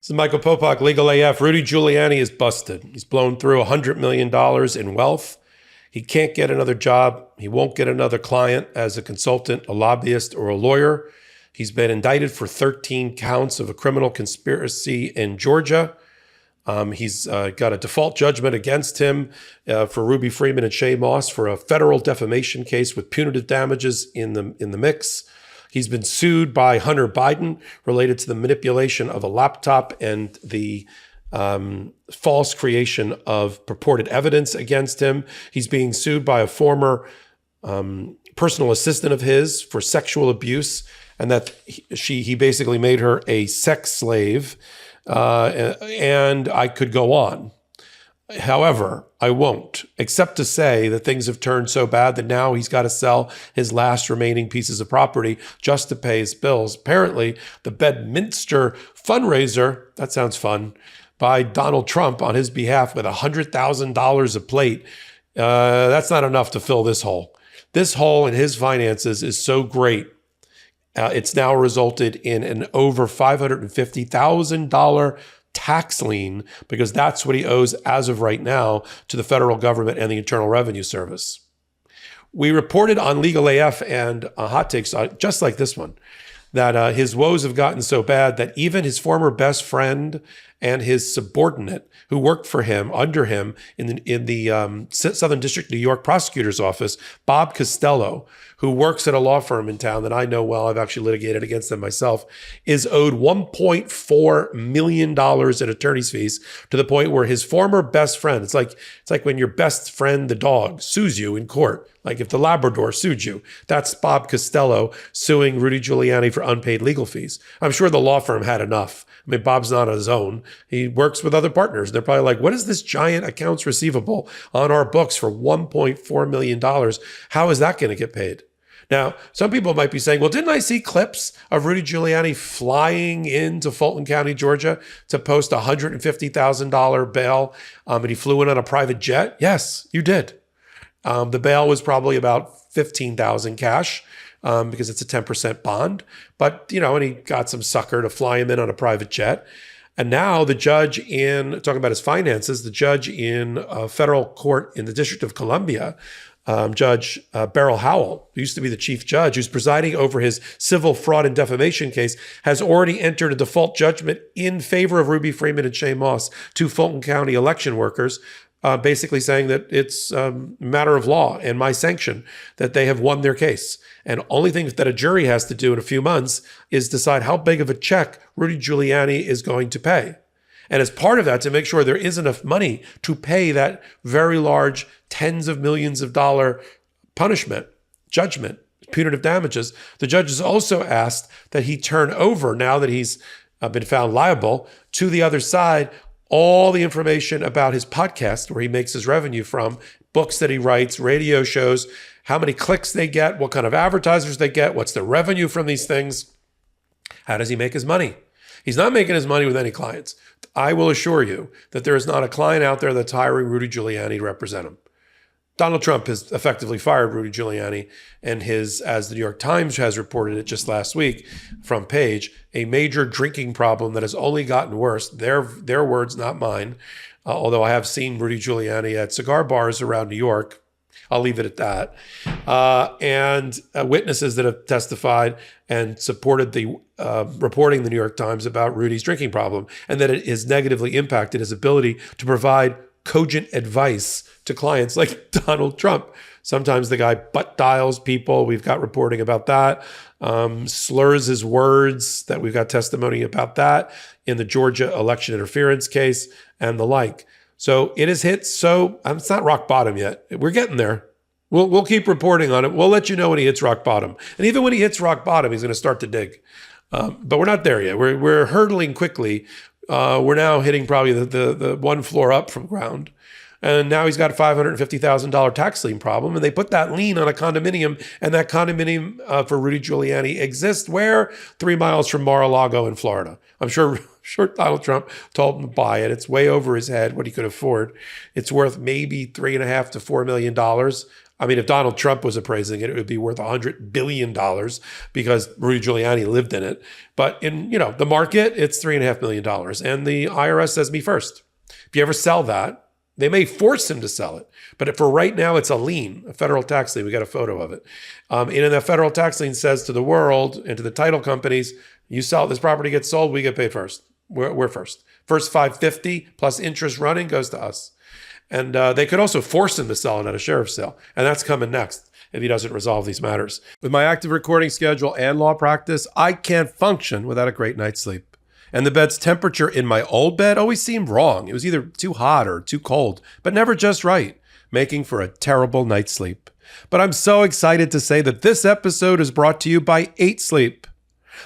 This is Michael Popok, Legal AF. Rudy Giuliani is busted. He's blown through $100 million in wealth. He can't get another job. He won't get another client as a consultant, a lobbyist, or a lawyer. He's been indicted for 13 counts of a criminal conspiracy in Georgia. He's got a default judgment against him for Ruby Freeman and Shay Moss for a federal defamation case with punitive damages in the mix. He's been sued by Hunter Biden related to the manipulation of a laptop and the false creation of purported evidence against him. He's being sued by a former personal assistant of his for sexual abuse, and that he basically made her a sex slave. And I could go on. However, I won't, except to say that things have turned so bad that now he's got to sell his last remaining pieces of property just to pay his bills. Apparently, the Bedminster fundraiser, that sounds fun, by Donald Trump on his behalf with $100,000 a plate, that's not enough to fill this hole. This hole in his finances is so great. It's now resulted in an over $550,000 tax lien, because that's what he owes as of right now to the federal government and the Internal Revenue Service. We reported on Legal AF and Hot Takes, just like this one, that his woes have gotten so bad that even his former best friend and his subordinate who worked for him, under him, in the Southern District New York prosecutor's office, Bob Costello, who works at a law firm in town that I know well, I've actually litigated against them myself, is owed $1.4 million in attorney's fees, to the point where his former best friend, it's like when your best friend, the dog, sues you in court. Like if the Labrador sued you, that's Bob Costello suing Rudy Giuliani for unpaid legal fees. I'm sure the law firm had enough. I mean, Bob's not on his own. He works with other partners. They're probably like, what is this giant accounts receivable on our books for $1.4 million? How is that going to get paid? Now, some people might be saying, well, didn't I see clips of Rudy Giuliani flying into Fulton County, Georgia to post a $150,000 bail, and he flew in on a private jet? Yes, you did. The bail was probably about $15,000 cash, because it's a 10% bond. But, and he got some sucker to fly him in on a private jet. And now the judge talking about his finances, the judge in a federal court in the District of Columbia, Judge Beryl Howell, who used to be the chief judge, who's presiding over his civil fraud and defamation case, has already entered a default judgment in favor of Ruby Freeman and Shay Moss, two Fulton County election workers, basically saying that it's a matter of law and my sanction that they have won their case. And only thing that a jury has to do in a few months is decide how big of a check Rudy Giuliani is going to pay. And as part of that, to make sure there is enough money to pay that very large tens of millions of dollar judgment, punitive damages, the judge has also asked that he turn over, now that he's been found liable, to the other side all the information about his podcast, where he makes his revenue from, books that he writes, radio shows, how many clicks they get, what kind of advertisers they get, what's the revenue from these things, how does he make his money? He's not making his money with any clients. I will assure you that there is not a client out there that's hiring Rudy Giuliani to represent him. Donald Trump has effectively fired Rudy Giuliani, and as the New York Times has reported it just last week, front page, a major drinking problem that has only gotten worse. Their words, not mine. Although I have seen Rudy Giuliani at cigar bars around New York. I'll leave it at that. And witnesses that have testified and supported the reporting the New York Times about Rudy's drinking problem, and that it has negatively impacted his ability to provide cogent advice to clients like Donald Trump. Sometimes the guy butt dials people. We've got reporting about that. Slurs his words, that we've got testimony about that in the Georgia election interference case and the like. So it has hit. So it's not rock bottom yet. We're getting there. We'll keep reporting on it. We'll let you know when he hits rock bottom. And even when he hits rock bottom, he's going to start to dig. But we're not there yet. We're hurtling quickly. We're now hitting probably the one floor up from ground. And now he's got a $550,000 tax lien problem. And they put that lien on a condominium. And that condominium for Rudy Giuliani exists where? 3 miles from Lago in Florida. I'm sure sure Donald Trump told him to buy it. It's way over his head what he could afford. It's worth maybe $3.5 to $4 million. I mean, if Donald Trump was appraising it, it would be worth $100 billion because Rudy Giuliani lived in it. But in the market, it's $3.5 million. And the IRS says me first. If you ever sell that, they may force him to sell it. But for right now, it's a lien, a federal tax lien. We got a photo of it. And the federal tax lien says to the world and to the title companies, you sell, this property gets sold, we get paid first. We're first. First $550 plus interest running goes to us. And they could also force him to sell it at a sheriff's sale. And that's coming next if he doesn't resolve these matters. With my active recording schedule and law practice, I can't function without a great night's sleep. And the bed's temperature in my old bed always seemed wrong. It was either too hot or too cold, but never just right, making for a terrible night's sleep. But I'm so excited to say that this episode is brought to you by 8 Sleep.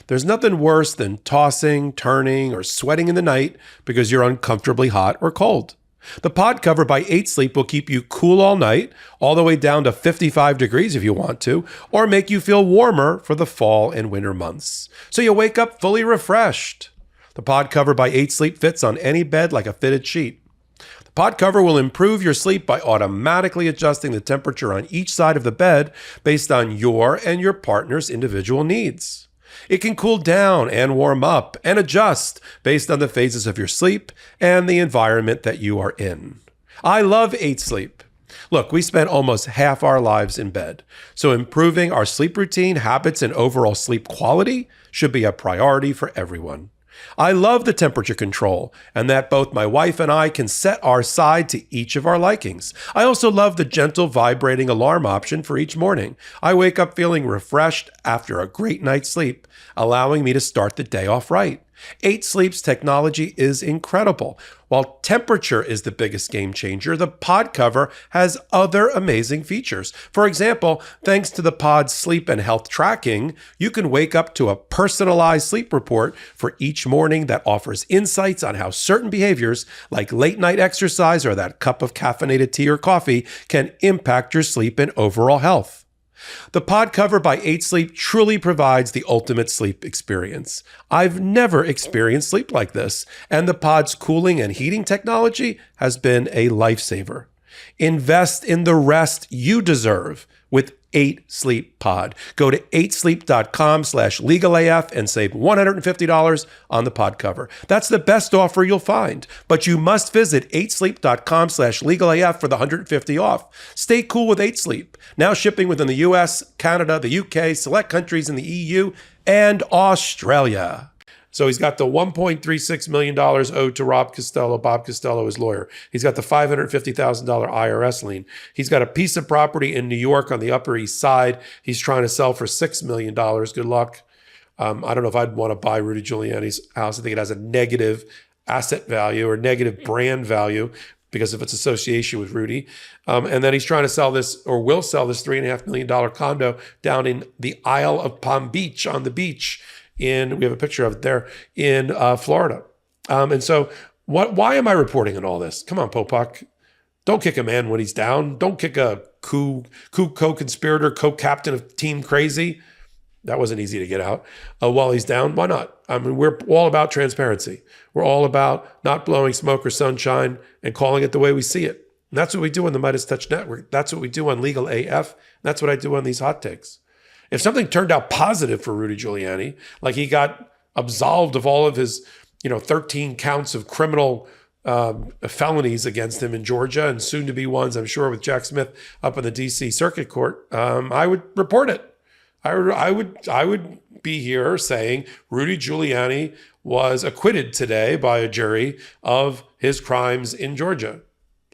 There's nothing worse than tossing, turning, or sweating in the night because you're uncomfortably hot or cold. The pod cover by 8 Sleep will keep you cool all night, all the way down to 55 degrees if you want to, or make you feel warmer for the fall and winter months. So you wake up fully refreshed. The pod cover by 8 Sleep fits on any bed like a fitted sheet. The pod cover will improve your sleep by automatically adjusting the temperature on each side of the bed based on your and your partner's individual needs. It can cool down and warm up and adjust based on the phases of your sleep and the environment that you are in. I love 8 Sleep. Look, we spend almost half our lives in bed, so improving our sleep routine, habits, and overall sleep quality should be a priority for everyone. I love the temperature control and that both my wife and I can set our side to each of our likings. I also love the gentle vibrating alarm option for each morning. I wake up feeling refreshed after a great night's sleep, allowing me to start the day off right. 8 Sleep's technology is incredible. While temperature is the biggest game changer, the pod cover has other amazing features. For example, thanks to the pod's sleep and health tracking, you can wake up to a personalized sleep report for each morning that offers insights on how certain behaviors, like late night exercise or that cup of caffeinated tea or coffee, can impact your sleep and overall health. The pod cover by 8 Sleep truly provides the ultimate sleep experience. I've never experienced sleep like this, and the pod's cooling and heating technology has been a lifesaver. Invest in the rest you deserve with 8 Sleep Pod. Go to 8sleep.com/legalaf and save $150 on the pod cover. That's the best offer you'll find, but you must visit 8sleep.com/legalaf for the $150 off. Stay cool with 8 Sleep. Now shipping within the US, Canada, the UK, select countries in the EU, and Australia. So he's got the $1.36 million owed to Rob Costello, Bob Costello, his lawyer. He's got the $550,000 IRS lien. He's got a piece of property in New York on the Upper East Side. He's trying to sell for $6 million. Good luck. I don't know if I'd want to buy Rudy Giuliani's house. I think it has a negative asset value or negative brand value because of its association with Rudy. And then he's trying to sell this, or will sell this $3.5 million condo down in the Isle of Palm Beach on the beach. We have a picture of it there in Florida. And so why am I reporting on all this? Come on, Popok. Don't kick a man when he's down. Don't kick a co-conspirator, co-captain of Team Crazy. That wasn't easy to get out while he's down. Why not? I mean, we're all about transparency. We're all about not blowing smoke or sunshine and calling it the way we see it. And that's what we do on the MeidasTouch Network. That's what we do on Legal AF. That's what I do on these hot takes. If something turned out positive for Rudy Giuliani, like he got absolved of all of his, 13 counts of criminal felonies against him in Georgia and soon to be ones, I'm sure, with Jack Smith up in the DC Circuit Court, I would report it. I would be here saying Rudy Giuliani was acquitted today by a jury of his crimes in Georgia.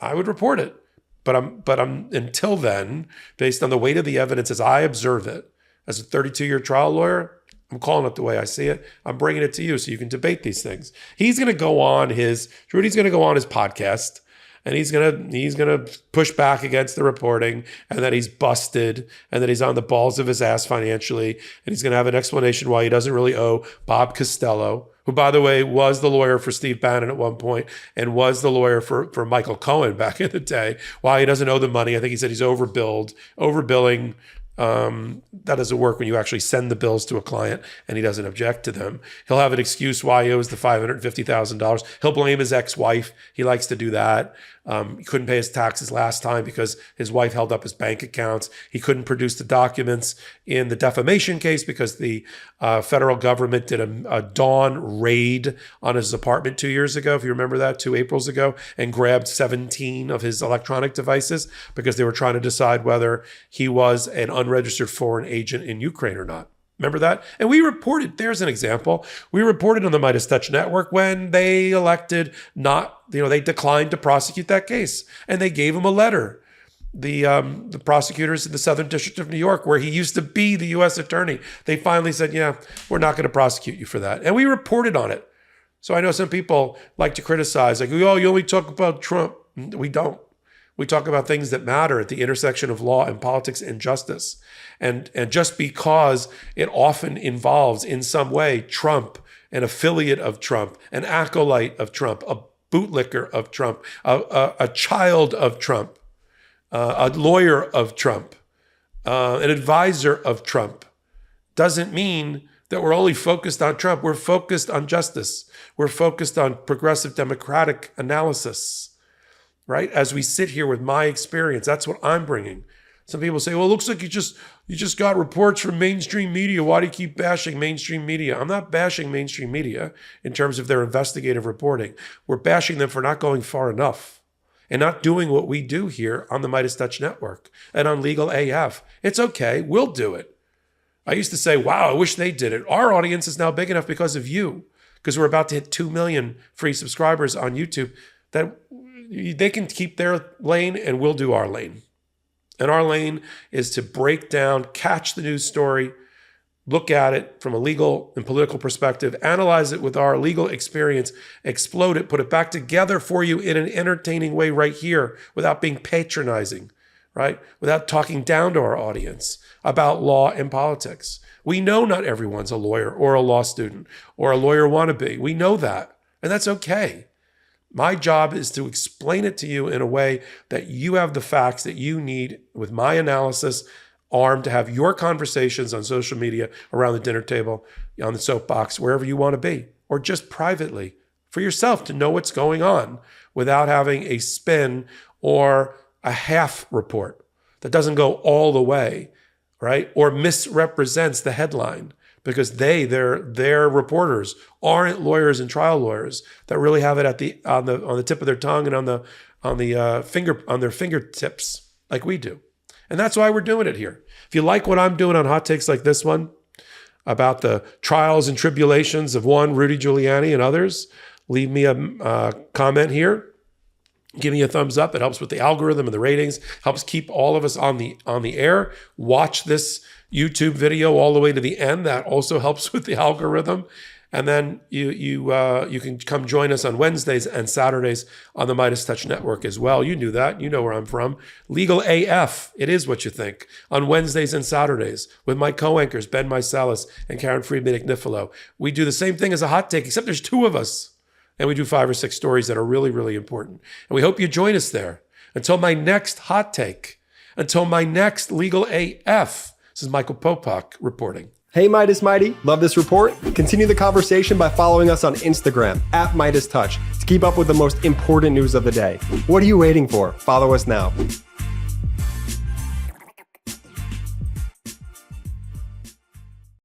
I would report it. But I'm until then, based on the weight of the evidence as I observe it, as a 32-year trial lawyer, I'm calling it the way I see it. I'm bringing it to you so you can debate these things. Rudy's going to go on his podcast, and he's going to push back against the reporting, and that he's busted, and that he's on the balls of his ass financially, and he's going to have an explanation why he doesn't really owe Bob Costello, who, by the way, was the lawyer for Steve Bannon at one point and was the lawyer for Michael Cohen back in the day, why he doesn't owe the money. I think he said he's overbilling That doesn't work when you actually send the bills to a client and he doesn't object to them. He'll have an excuse why he owes the $550,000. He'll blame his ex-wife. He likes to do that. He couldn't pay his taxes last time because his wife held up his bank accounts. He couldn't produce the documents in the defamation case because the federal government did a dawn raid on his apartment 2 years ago, if you remember that, 2 Aprils ago, and grabbed 17 of his electronic devices because they were trying to decide whether he was an unregistered foreign agent in Ukraine or not. Remember that? And we reported, there's an example. We reported on the MeidasTouch network when they elected they declined to prosecute that case. And they gave him a letter. The prosecutors in the Southern District of New York, where he used to be the U.S. attorney, they finally said, yeah, we're not going to prosecute you for that. And we reported on it. So I know some people like to criticize, like, oh, you only talk about Trump. We don't. We talk about things that matter at the intersection of law and politics and justice. And just because it often involves in some way Trump, an affiliate of Trump, an acolyte of Trump, a bootlicker of Trump, a child of Trump, a lawyer of Trump, an advisor of Trump, doesn't mean that we're only focused on Trump. We're focused on justice. We're focused on progressive democratic analysis. Right? As we sit here with my experience, that's what I'm bringing. Some people say, well, it looks like you just got reports from mainstream media. Why do you keep bashing mainstream media? I'm not bashing mainstream media in terms of their investigative reporting. We're bashing them for not going far enough and not doing what we do here on the MeidasTouch network and on Legal AF. It's okay. We'll do it. I used to say, wow, I wish they did it. Our audience is now big enough because of you, because we're about to hit 2 million free subscribers on YouTube, that they can keep their lane and we'll do our lane. And our lane is to break down, catch the news story, look at it from a legal and political perspective, analyze it with our legal experience, explode it, put it back together for you in an entertaining way right here without being patronizing, right? Without talking down to our audience about law and politics. We know not everyone's a lawyer or a law student or a lawyer wannabe. We know that, and that's okay. My job is to explain it to you in a way that you have the facts that you need with my analysis armed to have your conversations on social media, around the dinner table, on the soapbox, wherever you want to be, or just privately for yourself to know what's going on without having a spin or a half report that doesn't go all the way, right? Or misrepresents the headline. Because their reporters aren't lawyers and trial lawyers that really have it on the tip of their tongue and on their fingertips like we do. And that's why we're doing it here. If you like what I'm doing on hot takes like this one about the trials and tribulations of one Rudy Giuliani and others, leave me a comment here. Give me a thumbs up. It helps with the algorithm and the ratings, helps keep all of us on the air. Watch this YouTube video all the way to the end. That also helps with the algorithm. And then you can come join us on Wednesdays and Saturdays on the MeidasTouch network as well. You knew that. You know where I'm from. Legal AF, it is what you think, on Wednesdays and Saturdays with my co-anchors, Ben Meiselas and Karen Friedman-Ignifilo. We do the same thing as a hot take, except there's 2 of us. And we do 5 or 6 stories that are really, really important. And we hope you join us there. Until my next hot take, until my next Legal AF, this is Michael Popok reporting. Hey, Meidas Mighty, love this report? Continue the conversation by following us on Instagram @MeidasTouch to keep up with the most important news of the day. What are you waiting for? Follow us now.